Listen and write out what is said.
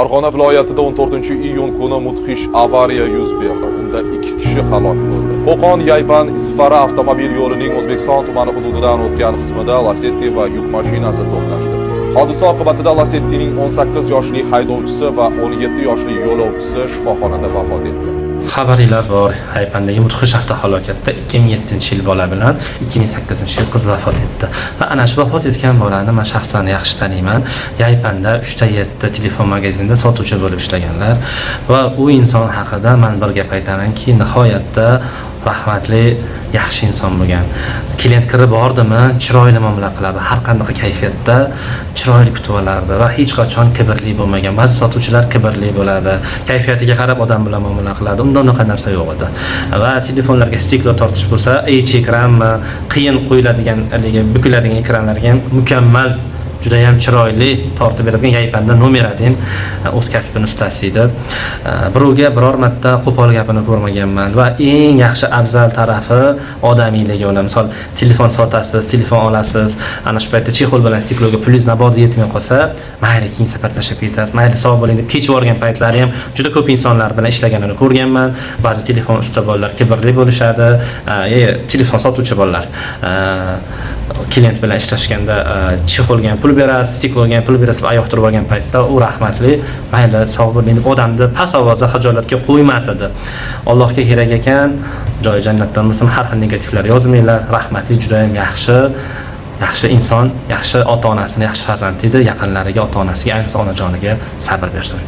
Farg'ona viloyatida 14-iyun kuni mudhish avariya yuz berdi. Unda 2 kishi halok bo'ldi. Qo'qon-Yayban Isfara avtomobil yo'lining O'zbekiston tumani hududidan o'tgan qismida Lacetti va yuk mashinasi to'qnashdi. Hodisa oqibatida Lacettining 18 yoshli haydovchisi va 17 yoshli yo'lovchisi shifoxonada vafot etdi. Xabarlar bor. Haypandagi mudhish avtohalokatda 2007-yil bola bilan 2008-yil qiz vafot etdi. Va ana shu vafot etgan bolani men shaxsan yaxshi taniyman. Yaypanda 3-7 telefon magazinida sotuvchi bo'lib ishlaganlar va u inson haqida men bir gap aytamanki, nihoyatda rahmatli, yaxshi inson bo'lgan. Klient kirib bordimi, chiroyli muomala qilardi, har qanday kayfiyatda chiroyli kutib olardi va hech qachon kibrli bo'lmagan. Ba'zi sotuvchilar kibrli bo'ladi, kayfiyatiga qarab odam bilan muomala qiladi. Unda unaqa narsa yo'q edi. Va telefonlarga stiklo tortish bo'lsa, ekranmi, qiyin qo'yiladigan, bukiladigan ekranlarga ham mukammal, juda ham chiroyli tortib beradigan Yaypanda Nomeradin o'z kasbining ustasi edi. Birovga biror marta qo'pol gapini ko'rmaganman va eng yaxshi afzal tarafi odamiyligi. Misol telefon sotasiz, telefon olasiz, ana shu paytda chexol bilan stikloga pulingiz nabod yetmay qolsa, mayli keyingi safar tashlab ketasiz, mayli sog' bo'ling deb kechib yuborgan paytlari ham juda ko'p insonlar bilan ishlaganini ko'rganman. Ba'zi telefon usta bolalar kibrli bo'lishadi, telefon sotuvchi bolalar klient bilan ishlashganda chexolga pul berasiz, stikloga pul berasiz va oyoq turib olgan paytda u rahmatli, mayli sog' bo'ling deb odamni past ovozda xijolatga qo'ymas edi. Allohga kerak ekan, joyi jannatdan bo'lsin, har xil negativlar yozmanglar. Rahmatli, juda ham yaxshi inson, yaxshi ota-onasini yaxshi farzand edi, yaqinlariga, ota-onasiga, ayniqsa onajoniga sabr bersin.